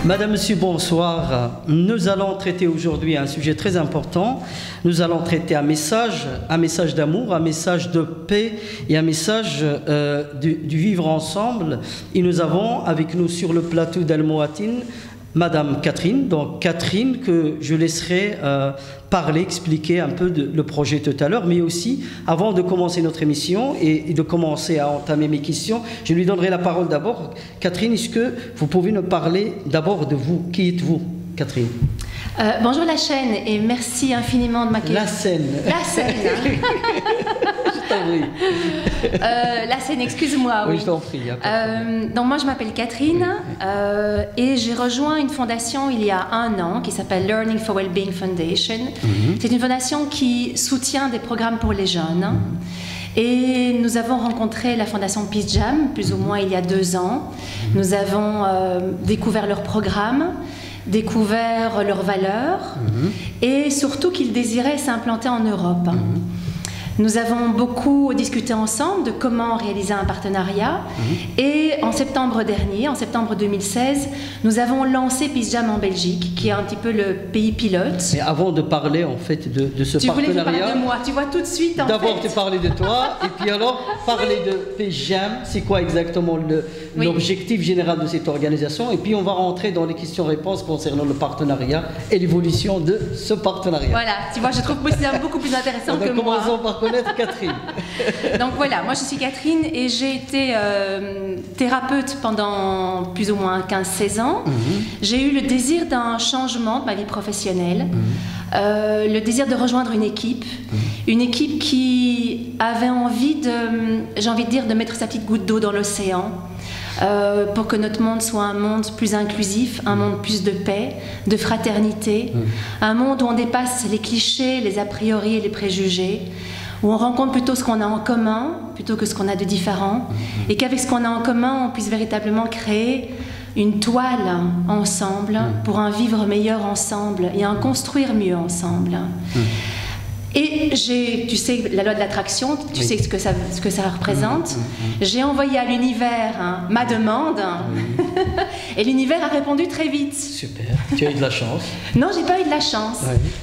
Madame, Monsieur, bonsoir. Nous allons traiter aujourd'hui un sujet très important. Nous allons traiter un message d'amour, un message de paix et un message du vivre ensemble. Et nous avons avec nous sur le plateau d'Al Mouatin Madame Catherine. Donc Catherine, que je laisserai parler, expliquer un peu le projet tout à l'heure, mais aussi, avant de commencer notre émission et de commencer à entamer mes questions, je lui donnerai la parole d'abord. Catherine, est-ce que vous pouvez nous parler d'abord de vous? Qui êtes-vous, Catherine? Bonjour la chaîne et merci infiniment de m'accueillir. La scène. La scène. Je t'en prie. La scène, excuse-moi. Oui, je t'en prie. Donc moi je m'appelle Catherine et j'ai rejoint une fondation il y a 1 an qui s'appelle Learning for Wellbeing Foundation. C'est une fondation qui soutient des programmes pour les jeunes. Et nous avons rencontré la fondation Peace Jam plus ou moins il y a 2 ans. Nous avons découvert leur programme, découvert leurs valeurs et surtout qu'ils désiraient s'implanter en Europe. Nous avons beaucoup discuté ensemble de comment réaliser un partenariat et en septembre dernier, en septembre 2016, nous avons lancé Peace Jam en Belgique, qui est un petit peu le pays pilote. Mais avant de parler en fait de ce tu partenariat... Tu voulais parler de moi, tu vois tout de suite en fait. D'abord tu parlais de toi et puis alors parler de Peace Jam, c'est quoi exactement l'objectif général de cette organisation, et puis on va rentrer dans les questions-réponses concernant le partenariat et l'évolution de ce partenariat. Voilà, tu vois, je trouve que c'est beaucoup plus intéressant que moi. Commençons par connaître Catherine. Donc voilà, moi je suis Catherine et j'ai été thérapeute pendant plus ou moins 15-16 ans. J'ai eu le désir d'un changement de ma vie professionnelle, le désir de rejoindre une équipe qui avait envie j'ai envie de dire, de mettre sa petite goutte d'eau dans l'océan. Pour que notre monde soit un monde plus inclusif, un monde plus de paix, de fraternité, un monde où on dépasse les clichés, les a priori et les préjugés, où on rencontre plutôt ce qu'on a en commun plutôt que ce qu'on a de différent, et qu'avec ce qu'on a en commun, on puisse véritablement créer une toile ensemble pour un vivre meilleur ensemble et un construire mieux ensemble. Et tu sais, la loi de l'attraction, tu sais ce que ça représente. J'ai envoyé à l'univers ma demande et l'univers a répondu très vite. Super, tu as eu de la chance. Non, j'ai pas eu de la chance.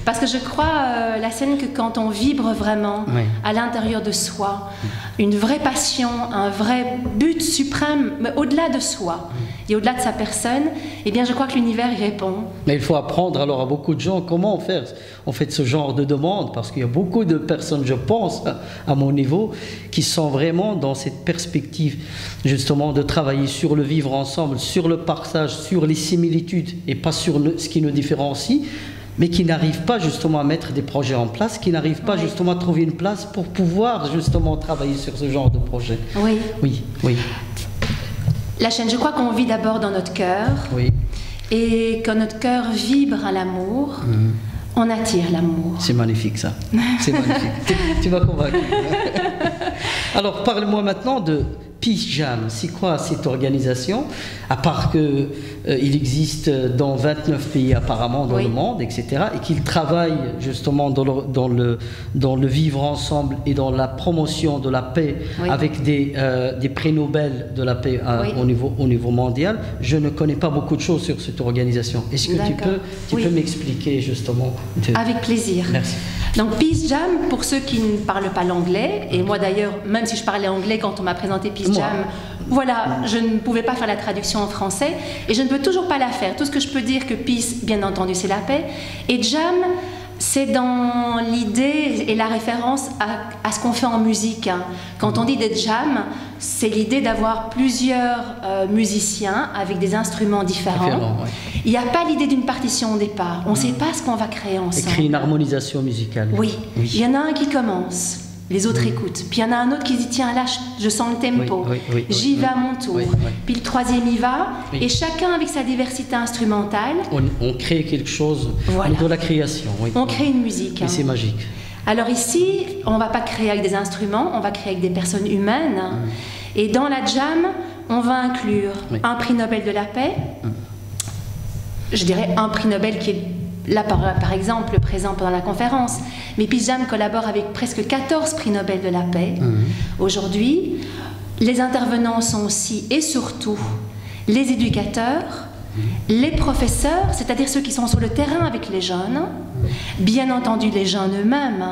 Parce que je crois, la scène, que quand on vibre vraiment à l'intérieur de soi, une vraie passion, un vrai but suprême, mais au-delà de soi et au-delà de sa personne, eh bien je crois que l'univers y répond. Mais il faut apprendre alors à beaucoup de gens comment faire en fait ce genre de demande, parce qu'il y a beaucoup de personnes, je pense, à mon niveau, qui sont vraiment dans cette perspective justement de travailler sur le vivre ensemble, sur le partage, sur les similitudes et pas sur ce qui nous différencie, mais qui n'arrivent pas justement à mettre des projets en place, qui n'arrivent pas justement à trouver une place pour pouvoir justement travailler sur ce genre de projet. Oui. La chaîne, je crois qu'on vit d'abord dans notre cœur, et quand notre cœur vibre à l'amour, on attire l'amour. C'est magnifique ça, c'est magnifique. Tu m'as convaincu. Alors parle-moi maintenant de Peace Jam. C'est quoi cette organisation? À part qu'il existe dans 29 pays apparemment dans le monde, etc. Et qu'il travaille justement dans le vivre ensemble et dans la promotion de la paix avec des prix Nobel de la paix au niveau mondial. Je ne connais pas beaucoup de choses sur cette organisation. Est-ce que tu peux m'expliquer justement Avec plaisir. Merci. Donc Peace Jam, pour ceux qui ne parlent pas l'anglais, et moi d'ailleurs, même si je parlais anglais quand on m'a présenté Peace Jam, voilà, je ne pouvais pas faire la traduction en français, et je ne peux toujours pas la faire. Tout ce que je peux dire, que Peace, bien entendu, c'est la paix, et Jam, c'est dans l'idée et la référence à ce qu'on fait en musique. Quand on dit des jams, c'est l'idée d'avoir plusieurs musiciens avec des instruments différents. Il n'y a pas l'idée d'une partition au départ. On ne sait pas ce qu'on va créer ensemble. Et créer une harmonisation musicale. Oui. Il y en a un qui commence, les autres écoutent. Puis il y en a un autre qui dit, tiens là, je sens le tempo, j'y vais à mon tour. Puis le troisième y va, et chacun avec sa diversité instrumentale. On crée quelque chose de la création. On crée une musique. Et c'est magique. Alors ici, on ne va pas créer avec des instruments, on va créer avec des personnes humaines. Et dans la jam, on va inclure un prix Nobel de la paix, je dirais un prix Nobel qui est là par exemple présent pendant la conférence, mais Peace Jam collabore avec presque 14 prix Nobel de la paix aujourd'hui. Les intervenants sont aussi et surtout les éducateurs, les professeurs, c'est-à-dire ceux qui sont sur le terrain avec les jeunes, bien entendu les jeunes eux-mêmes,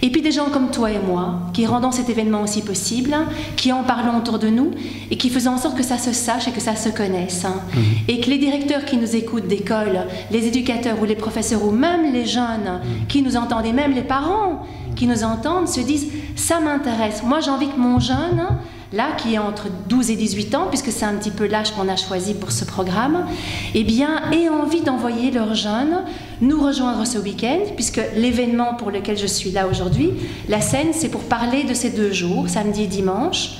et puis des gens comme toi et moi, qui rendons cet événement aussi possible, qui en parlons autour de nous, et qui faisons en sorte que ça se sache et que ça se connaisse. Et que les directeurs qui nous écoutent d'école, les éducateurs ou les professeurs, ou même les jeunes qui nous entendent, et même les parents qui nous entendent, se disent « ça m'intéresse, moi j'ai envie que mon jeune... » là, qui est entre 12 et 18 ans, puisque c'est un petit peu l'âge qu'on a choisi pour ce programme, eh bien, aient envie d'envoyer leurs jeunes nous rejoindre ce week-end, puisque l'événement pour lequel je suis là aujourd'hui, la scène, c'est pour parler de ces 2 jours, samedi et dimanche,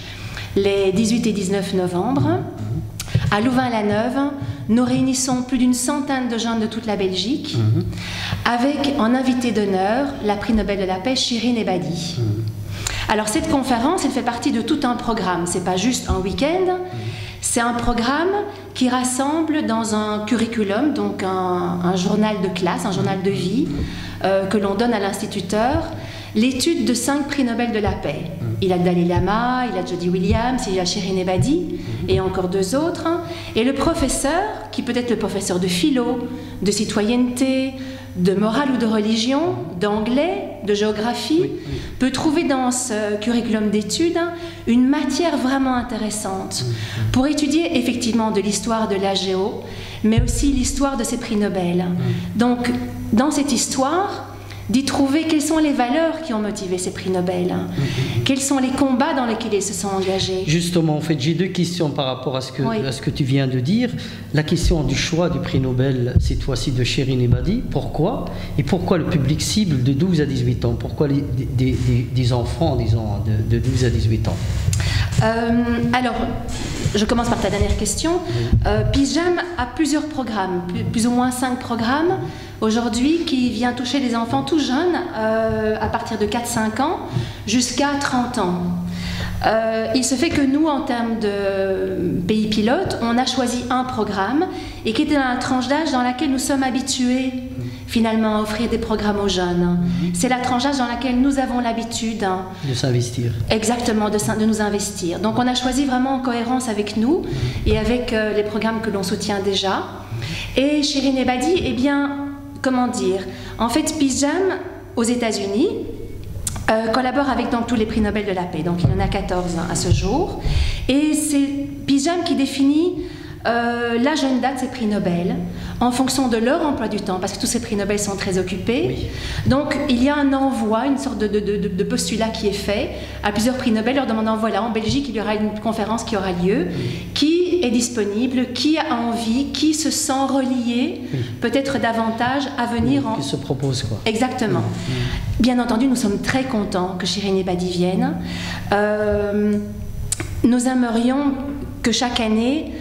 les 18 et 19 novembre. À Louvain-la-Neuve, nous réunissons plus d'une centaine de jeunes de toute la Belgique, avec en invité d'honneur la prix Nobel de la paix, Shirin Ebadi. Alors cette conférence, elle fait partie de tout un programme, c'est pas juste un week-end, c'est un programme qui rassemble dans un curriculum, donc un journal de classe, un journal de vie, que l'on donne à l'instituteur, l'étude de 5 prix Nobel de la paix. Il y a Dalai Lama, il y a Jody Williams, il y a Shirin Ebadi, et encore 2 autres. Et le professeur, qui peut être le professeur de philo, de citoyenneté, de morale ou de religion, d'anglais, de géographie, peut trouver dans ce curriculum d'études une matière vraiment intéressante pour étudier effectivement de l'histoire de la géo, mais aussi l'histoire de ces prix Nobel. Donc, dans cette histoire, d'y trouver quelles sont les valeurs qui ont motivé ces prix Nobel, quels sont les combats dans lesquels ils se sont engagés. Justement, en fait, j'ai 2 questions par rapport à ce que tu viens de dire. La question du choix du prix Nobel, cette fois-ci de Shirin Ebadi, pourquoi? Et pourquoi le public cible de 12 à 18 ans? Pourquoi des enfants, disons, de 12 à 18 ans? Alors, je commence par ta dernière question. Pijam a plusieurs programmes, plus ou moins 5 programmes aujourd'hui, qui vient toucher les enfants tout jeunes, à partir de 4-5 ans jusqu'à 30 ans. Il se fait que nous, en termes de pays pilote, on a choisi un programme et qui était dans la tranche d'âge dans laquelle nous sommes habitués finalement à offrir des programmes aux jeunes. C'est la tranche d'âge dans laquelle nous avons l'habitude de s'investir. Exactement, de nous investir. Donc on a choisi vraiment en cohérence avec nous et avec les programmes que l'on soutient déjà. Et Shirin Ebadi, eh bien, comment dire, en fait, Pijam, aux États-Unis, collabore avec donc tous les prix Nobel de la paix. Donc il y en a 14 à ce jour. Et c'est Pijam qui définit l'agenda de ces prix Nobel en fonction de leur emploi du temps, parce que tous ces prix Nobel sont très occupés. Oui. Donc il y a un envoi, une sorte de postulat qui est fait à plusieurs prix Nobel, leur demandant, voilà, en Belgique, il y aura une conférence qui aura lieu, qui est disponible, qui a envie, qui se sent relié, peut-être davantage à venir qui se propose, quoi. Exactement. Bien entendu, nous sommes très contents que Shirin Ebadi vienne. Nous aimerions que chaque année,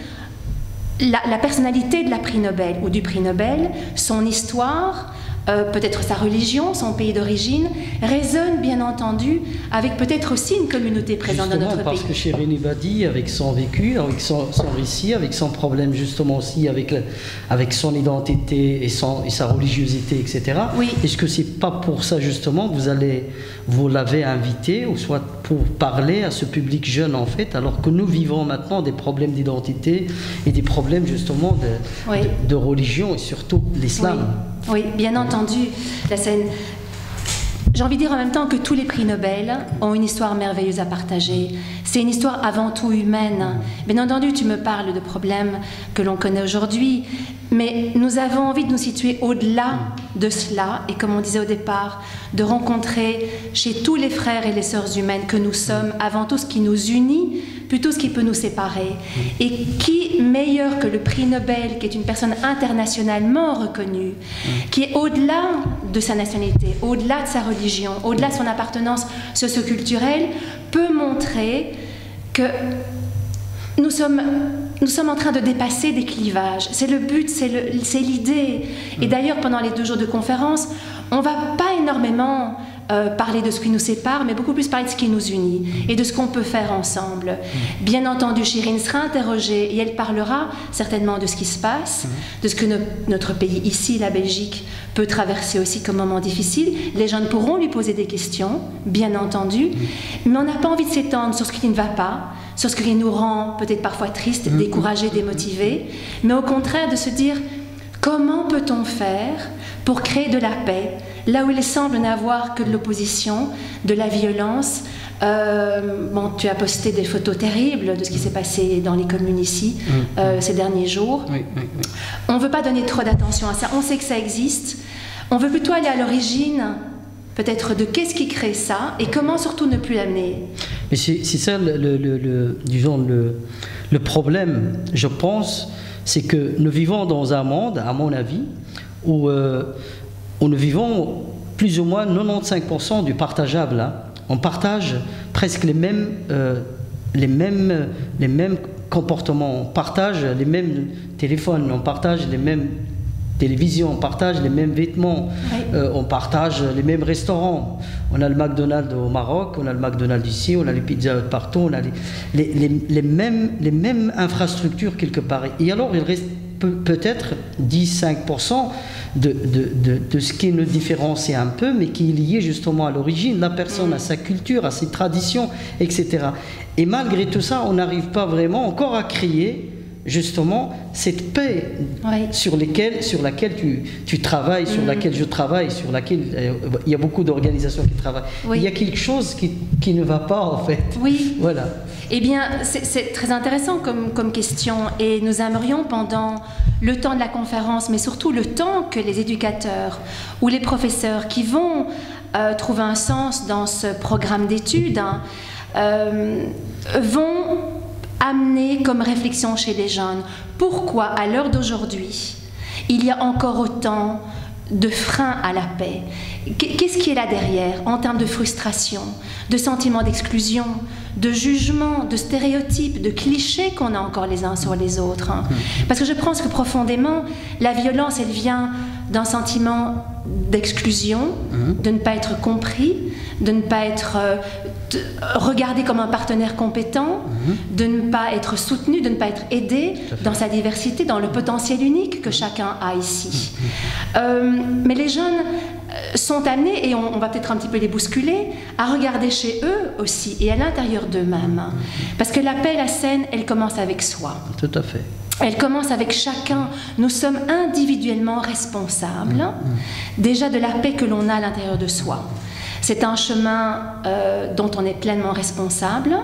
la personnalité de la prix Nobel ou du prix Nobel, son histoire, peut-être sa religion, son pays d'origine, résonne bien entendu avec peut-être aussi une communauté présente dans notre pays. Parce que Shirin Ebadi, avec son vécu, avec son récit, avec son problème justement aussi avec son identité et sa religiosité, etc. Oui. Est-ce que c'est pas pour ça justement que vous l'avez invité, ou soit pour parler à ce public jeune en fait, alors que nous vivons maintenant des problèmes d'identité et des problèmes justement de religion et surtout l'islam. Oui, bien entendu, la scène. J'ai envie de dire en même temps que tous les prix Nobel ont une histoire merveilleuse à partager. C'est une histoire avant tout humaine. Bien entendu, tu me parles de problèmes que l'on connaît aujourd'hui, mais nous avons envie de nous situer au-delà de cela, et comme on disait au départ, de rencontrer chez tous les frères et les sœurs humaines que nous sommes, avant tout ce qui nous unit, plutôt ce qui peut nous séparer. Et qui meilleur que le prix Nobel, qui est une personne internationalement reconnue, qui est au-delà de sa nationalité, au-delà de sa religion, au-delà de son appartenance socio-culturelle, peut montrer que nous sommes en train de dépasser des clivages. C'est le but, c'est l'idée. Et d'ailleurs, pendant les 2 jours de conférence, on ne va pas énormément parler de ce qui nous sépare, mais beaucoup plus parler de ce qui nous unit et de ce qu'on peut faire ensemble. Bien entendu, Chirine sera interrogée et elle parlera certainement de ce qui se passe, de ce que notre pays ici, la Belgique, peut traverser aussi comme moment difficile. Les jeunes pourront lui poser des questions, bien entendu, mais on n'a pas envie de s'étendre sur ce qui ne va pas, sur ce qui nous rend peut-être parfois tristes, découragés, démotivés, mais au contraire de se dire comment peut-on faire pour créer de la paix là où il semble n'avoir que de l'opposition, de la violence. Bon, tu as posté des photos terribles de ce qui s'est passé dans les communes ici ces derniers jours. On ne veut pas donner trop d'attention à ça, on sait que ça existe. On veut plutôt aller à l'origine peut-être de qu'est-ce qui crée ça et comment surtout ne plus l'amener. Mais c'est ça disons le problème, je pense, c'est que nous vivons dans un monde, à mon avis, où nous vivons plus ou moins 95% du partageable. Hein. On partage presque les mêmes comportements, on partage les mêmes téléphones, on partage les mêmes télévisions, on partage les mêmes vêtements, on partage les mêmes restaurants. On a le McDonald's au Maroc, on a le McDonald's ici, on a les pizzas partout, on a les mêmes infrastructures quelque part. Et alors il reste peut-être 10-5% de ce qui nous différencie un peu, mais qui est lié justement à l'origine, la personne, à sa culture, à ses traditions, etc. Et malgré tout ça, on n'arrive pas vraiment encore à créer justement cette paix sur laquelle tu travailles, sur laquelle je travaille, sur laquelle il y a beaucoup d'organisations qui travaillent. Il y a quelque chose qui ne va pas en fait. Oui. Voilà. Eh bien, c'est très intéressant comme question et nous aimerions pendant le temps de la conférence, mais surtout le temps que les éducateurs ou les professeurs qui vont trouver un sens dans ce programme d'études vont amener comme réflexion chez les jeunes. Pourquoi, à l'heure d'aujourd'hui, il y a encore autant de freins à la paix? Qu'est-ce qui est là derrière en termes de frustration, de sentiment d'exclusion, de jugement, de stéréotypes, de clichés qu'on a encore les uns sur les autres? Parce que je pense que profondément, la violence, elle vient d'un sentiment d'exclusion, de ne pas être compris, de ne pas être regardé comme un partenaire compétent, de ne pas être soutenu, de ne pas être aidé dans sa diversité, dans le potentiel unique que chacun a ici. Mais les jeunes sont amenés, et on va peut-être un petit peu les bousculer, à regarder chez eux aussi et à l'intérieur d'eux-mêmes. Parce que la paix, la scène, elle commence avec soi. Tout à fait. Elle commence avec chacun. Nous sommes individuellement responsables déjà de la paix que l'on a à l'intérieur de soi. C'est un chemin dont on est pleinement responsable.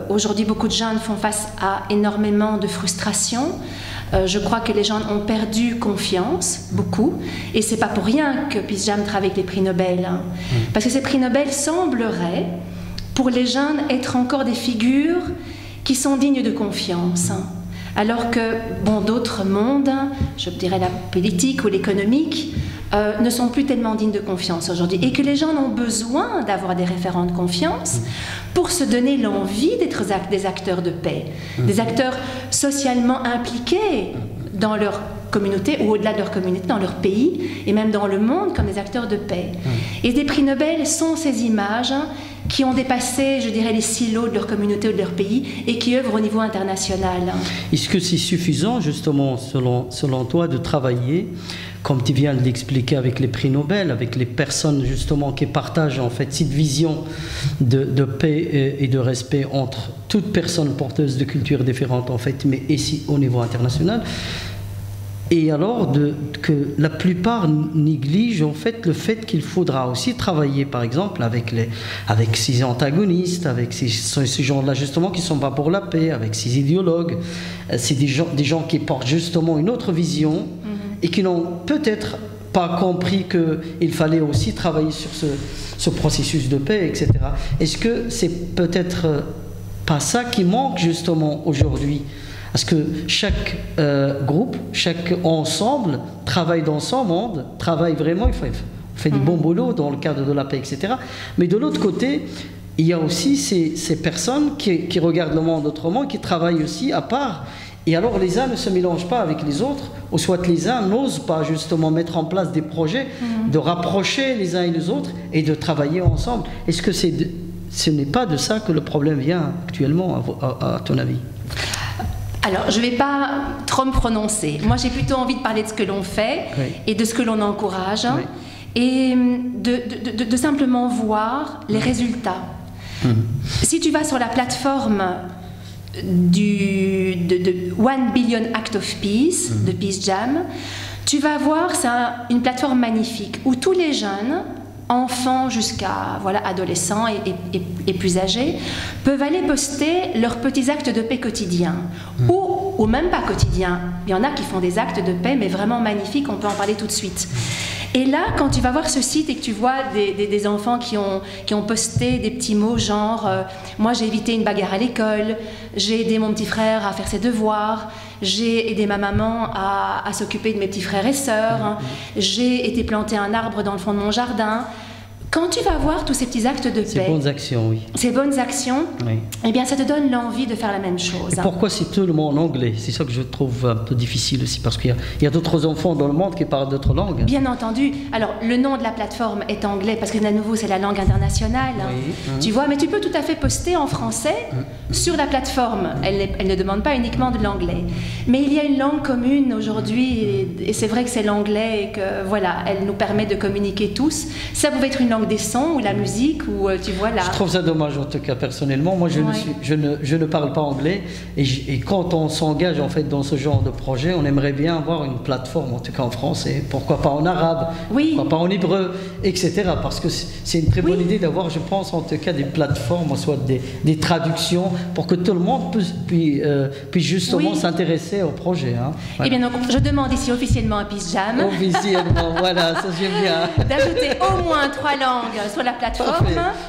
Aujourd'hui, beaucoup de jeunes font face à énormément de frustration. Je crois que les gens ont perdu confiance, beaucoup, et c'est pas pour rien que Peace Jam travaille avec les prix Nobel. Parce que ces prix Nobel sembleraient, pour les jeunes, être encore des figures qui sont dignes de confiance. Alors que d'autres mondes, je dirais la politique ou l'économique, ne sont plus tellement dignes de confiance aujourd'hui. Et que les gens ont besoin d'avoir des référents de confiance pour se donner l'envie d'être des acteurs de paix, des acteurs socialement impliqués dans leur communauté ou au-delà de leur communauté, dans leur pays et même dans le monde comme des acteurs de paix. Et des prix Nobel sont ces images qui ont dépassé, je dirais, les silos de leur communauté ou de leur pays et qui œuvrent au niveau international. Est-ce que c'est suffisant, justement, selon toi, de travailler, comme tu viens de l'expliquer avec les prix Nobel, avec les personnes, justement, qui partagent, en fait, cette vision de paix et de respect entre toutes personnes porteuses de cultures différentes, en fait, mais ici, au niveau international? Et alors que la plupart négligent en fait le fait qu'il faudra aussi travailler par exemple avec ces antagonistes, avec ces gens-là justement qui ne sont pas pour la paix, avec ces idéologues. C'est des gens qui portent justement une autre vision et qui n'ont peut-être pas compris qu'il fallait aussi travailler sur ce processus de paix, etc. Est-ce que c'est peut-être pas ça qui manque justement aujourd'hui? Parce que chaque groupe, chaque ensemble travaille dans son monde, travaille vraiment, il fait du bon boulot dans le cadre de la paix, etc. Mais de l'autre côté, il y a aussi ces personnes qui regardent le monde autrement, qui travaillent aussi à part Et alors les uns ne se mélangent pas avec les autres, ou soit les uns n'osent pas justement mettre en place des projets, de rapprocher les uns et les autres et de travailler ensemble. Est-ce que ce n'est pas de ça que le problème vient actuellement, à ton avis? Alors, je ne vais pas trop me prononcer. Moi, j'ai plutôt envie de parler de ce que l'on fait et de ce que l'on encourage et de simplement voir les résultats. Si tu vas sur la plateforme de 1 Billion Act of Peace, de Peace Jam, tu vas voir, c'est une plateforme magnifique où tous les jeunes, enfants jusqu'à adolescents et plus âgés, peuvent aller poster leurs petits actes de paix quotidiens, ou même pas quotidiens. Il y en a qui font des actes de paix, mais vraiment magnifiques, on peut en parler tout de suite. Et là, quand tu vas voir ce site et que tu vois des enfants qui ont posté des petits mots genre moi j'ai évité une bagarre à l'école, j'ai aidé mon petit frère à faire ses devoirs, j'ai aidé ma maman à s'occuper de mes petits frères et sœurs, j'ai été planter un arbre dans le fond de mon jardin. Quand tu vas voir tous ces petits actes de paix, ces bonnes actions, ces bonnes actions, eh bien ça te donne l'envie de faire la même chose. Et pourquoi c'est tout le mot en anglais? C'est ça que je trouve un peu difficile aussi, parce qu'il y a d'autres enfants dans le monde qui parlent d'autres langues. Bien entendu. Alors le nom de la plateforme est anglais, parce que à nouveau c'est la langue internationale. Tu vois, mais tu peux tout à fait poster en français sur la plateforme. Elle ne demande pas uniquement de l'anglais. Mais il y a une langue commune aujourd'hui, et c'est vrai que c'est l'anglais, et que voilà, elle nous permet de communiquer tous. Ça pouvait être une langue des sons ou la musique, ou tu vois là. Je trouve ça dommage en tout cas personnellement. Moi je ne parle pas anglais, et quand on s'engage en fait dans ce genre de projet, on aimerait bien avoir une plateforme, en tout cas en français, pourquoi pas en arabe, pourquoi pas en hébreu, etc. Parce que c'est une très bonne idée d'avoir, je pense en tout cas, des plateformes, soit des traductions, pour que tout le monde puisse justement s'intéresser au projet. Eh bien donc je demande ici officiellement à Peace Jam. Officiellement, voilà, ça j'aime bien. D'ajouter au moins 3 langues sur la plateforme.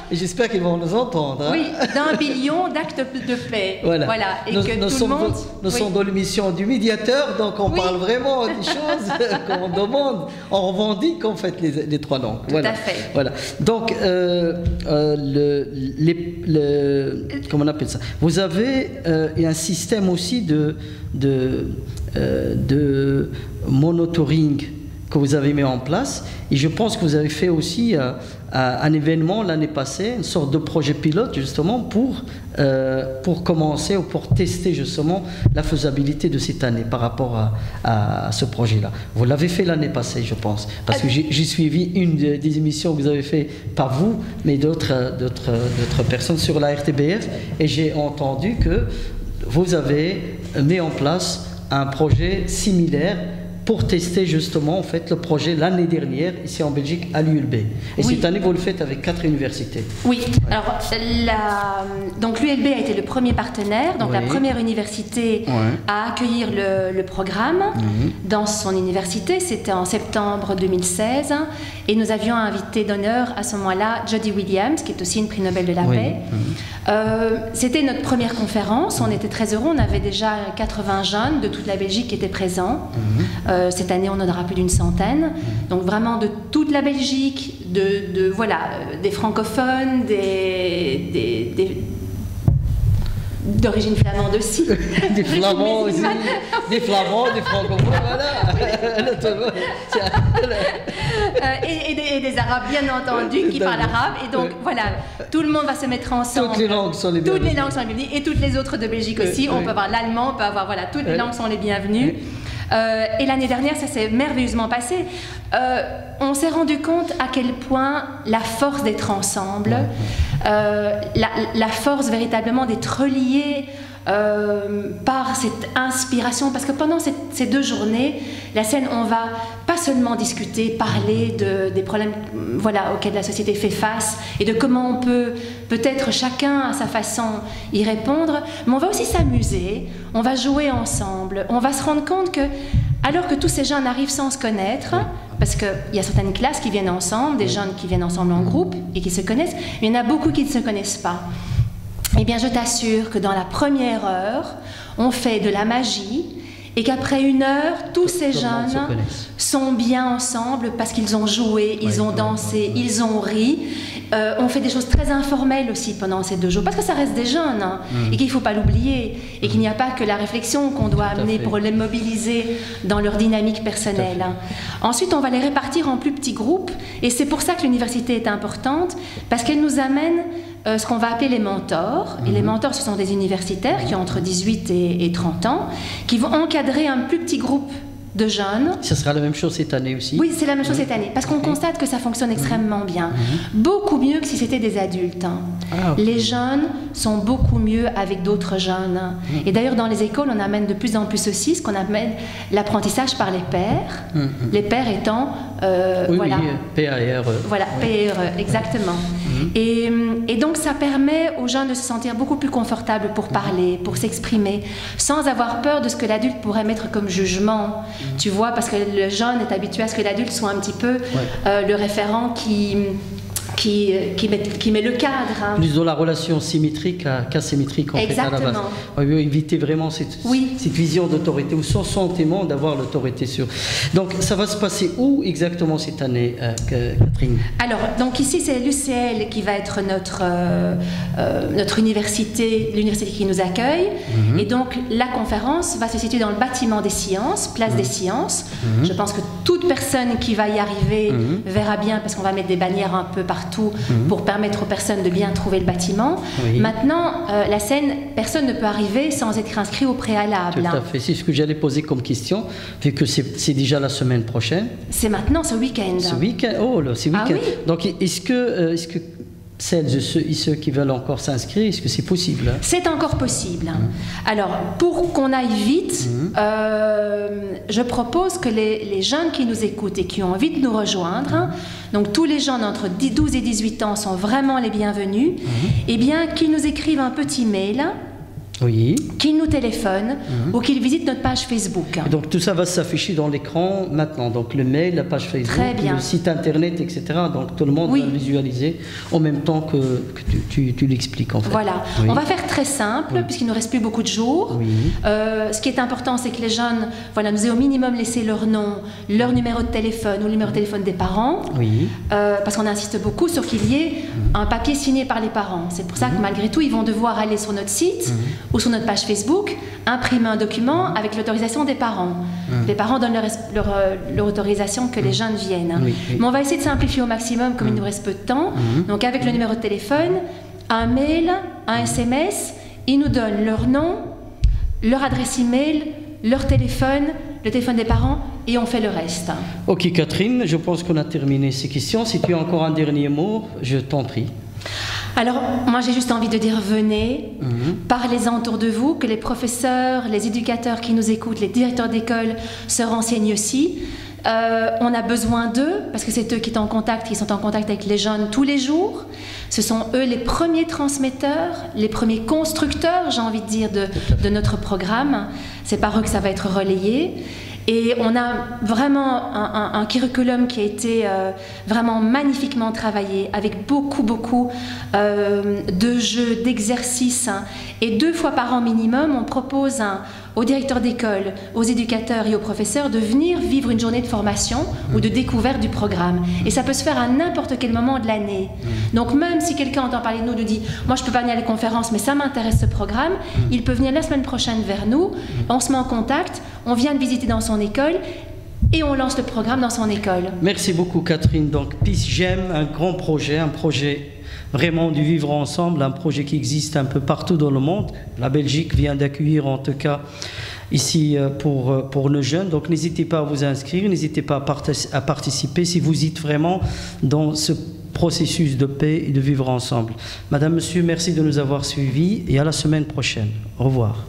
Et j'espère qu'ils vont nous entendre. Oui, d'1 billion d'actes de paix. Voilà. Et que tout le monde... Nous sommes dans l'émission du médiateur, donc on parle vraiment des choses qu'on demande. On revendique en fait les 3 langues. Tout à fait. Voilà. Donc, comment on appelle ça? Vous avez un système aussi de monitoring que vous avez mis en place, et je pense que vous avez fait aussi un événement l'année passée, une sorte de projet pilote justement pour commencer ou pour tester justement la faisabilité de cette année par rapport à ce projet-là. Vous l'avez fait l'année passée, je pense, parce que j'ai suivi une des émissions que vous avez fait, pas vous, mais d'autres personnes sur la RTBF, et j'ai entendu que vous avez mis en place un projet similaire pour tester justement en fait le projet l'année dernière ici en Belgique à l'ULB. Et cette année vous le faites avec 4 universités. Oui, alors donc l'ULB a été le premier partenaire, donc la première université à accueillir le programme dans son université. C'était en septembre 2016, et nous avions invité d'honneur à ce moment-là Jody Williams, qui est aussi une prix Nobel de la paix. C'était notre première conférence, on était très heureux, on avait déjà 80 jeunes de toute la Belgique qui étaient présents. Cette année, on en aura plus d'une centaine. Donc vraiment de toute la Belgique, des francophones, d'origine flamande aussi. Des flamands aussi. Des flamands, des francophones, voilà. Et des arabes, bien entendu, qui parlent arabe. Et donc voilà, tout le monde va se mettre ensemble. Toutes les langues sont les bienvenues. Toutes les langues sont les bienvenues. Et toutes les autres de Belgique aussi. On peut avoir l'allemand, on peut avoir, toutes les langues sont les bienvenues. Et l'année dernière, ça s'est merveilleusement passé. On s'est rendu compte à quel point la force d'être ensemble, la force véritablement d'être reliés par cette inspiration, parce que pendant ces 2 journées, la scène, on va pas seulement discuter, parler des problèmes auxquels la société fait face et de comment on peut peut-être chacun à sa façon y répondre, mais on va aussi s'amuser, on va jouer ensemble, on va se rendre compte que alors que tous ces jeunes arrivent sans se connaître, parce qu'il y a certaines classes qui viennent ensemble, des jeunes qui viennent ensemble en groupe et qui se connaissent, mais il y en a beaucoup qui ne se connaissent pas. Eh bien, je t'assure que dans la première heure, on fait de la magie et qu'après 1 heure, tous ces jeunes sont bien ensemble parce qu'ils ont joué, ils ont dansé, ils ont ri. On fait des choses très informelles aussi pendant ces 2 jours, parce que ça reste des jeunes, hein, et qu'il ne faut pas l'oublier, et qu'il n'y a pas que la réflexion qu'on doit amener pour les mobiliser dans leur dynamique personnelle. Ensuite, on va les répartir en plus petits groupes, et c'est pour ça que l'université est importante, parce qu'elle nous amène ce qu'on va appeler les mentors. Et les mentors, ce sont des universitaires qui ont entre 18 et 30 ans, qui vont encadrer un plus petit groupe de jeunes. Ce sera la même chose cette année aussi? Oui, c'est la même chose cette année, parce qu'on constate que ça fonctionne extrêmement bien. Beaucoup mieux que si c'était des adultes. Les jeunes sont beaucoup mieux avec d'autres jeunes. Et d'ailleurs, dans les écoles, on amène de plus en plus aussi ce qu'on appelle l'apprentissage par les pairs. Les pairs étant... voilà. PAR. Voilà, PAR, exactement. Et donc, ça permet aux jeunes de se sentir beaucoup plus confortables pour parler, pour s'exprimer, sans avoir peur de ce que l'adulte pourrait mettre comme jugement. Tu vois, parce que le jeune est habitué à ce que l'adulte soit un petit peu le référent qui met le cadre. Hein. Plus dans la relation symétrique qu'asymétrique en fait à la base. On veut éviter vraiment cette vision d'autorité ou ce sentiment d'avoir l'autorité sur. Donc ça va se passer où exactement cette année, Catherine? Alors, donc ici c'est l'UCL qui va être notre université, l'université qui nous accueille. Et donc la conférence va se situer dans le bâtiment des sciences, place des sciences. Je pense que toute personne qui va y arriver verra bien, parce qu'on va mettre des bannières un peu partout pour permettre aux personnes de bien trouver le bâtiment. Maintenant, la scène, personne ne peut arriver sans être inscrit au préalable. Tout à fait, c'est ce que j'allais poser comme question, vu que c'est déjà la semaine prochaine. C'est maintenant, ce week-end. Ce week-end, oh là, c'est week-end. Ah, oui. Donc, est-ce que celles et ceux qui veulent encore s'inscrire, est-ce que c'est possible? C'est encore possible. Alors, pour qu'on aille vite, je propose que les jeunes qui nous écoutent et qui ont envie de nous rejoindre, donc tous les jeunes entre 12 et 18 ans sont vraiment les bienvenus, et bien qu'ils nous écrivent un petit mail, qu'ils nous téléphonent ou qu'ils visitent notre page Facebook. Et donc tout ça va s'afficher dans l'écran maintenant, donc le mail, la page Facebook, le site internet, etc. Donc tout le monde va visualiser en même temps que tu l'expliques en fait. Voilà, on va faire très simple puisqu'il ne nous reste plus beaucoup de jours. Ce qui est important, c'est que les jeunes nous aient au minimum laissé leur nom, leur numéro de téléphone ou le numéro de téléphone des parents, parce qu'on insiste beaucoup sur qu'il y ait un papier signé par les parents. C'est pour ça que malgré tout, ils vont devoir aller sur notre site ou sur notre page Facebook, imprimer un document avec l'autorisation des parents. Les parents donnent leur autorisation que les jeunes viennent. Mais on va essayer de simplifier au maximum comme il nous reste peu de temps. Donc avec le numéro de téléphone, un mail, un SMS, ils nous donnent leur nom, leur adresse email, leur téléphone, le téléphone des parents, et on fait le reste. Ok Catherine, je pense qu'on a terminé ces questions. Si tu as encore un dernier mot, je t'en prie. Alors, moi j'ai juste envie de dire, venez, parlez-en autour de vous, que les professeurs, les éducateurs qui nous écoutent, les directeurs d'école se renseignent aussi. On a besoin d'eux, parce que c'est eux qui sont en contact avec les jeunes tous les jours. Ce sont eux les premiers transmetteurs, les premiers constructeurs, j'ai envie de dire, de notre programme. C'est par eux que ça va être relayé. Et on a vraiment un curriculum qui a été vraiment magnifiquement travaillé, avec beaucoup de jeux, d'exercices. Et 2 fois par an minimum, on propose aux directeurs d'école, aux éducateurs et aux professeurs de venir vivre une journée de formation ou de découverte du programme. Et ça peut se faire à n'importe quel moment de l'année. Donc même si quelqu'un entend parler de nous, nous dit « Moi, je ne peux pas venir à la conférence, mais ça m'intéresse ce programme », il peut venir la semaine prochaine vers nous, on se met en contact, on vient de visiter dans son école et on lance le programme dans son école. Merci beaucoup Catherine. Donc Peace Gem, un grand projet, vraiment du vivre ensemble, un projet qui existe un peu partout dans le monde. La Belgique vient d'accueillir en tout cas ici pour nos jeunes. Donc n'hésitez pas à vous inscrire, n'hésitez pas à participer si vous êtes vraiment dans ce processus de paix et de vivre ensemble. Madame, Monsieur, merci de nous avoir suivis et à la semaine prochaine. Au revoir.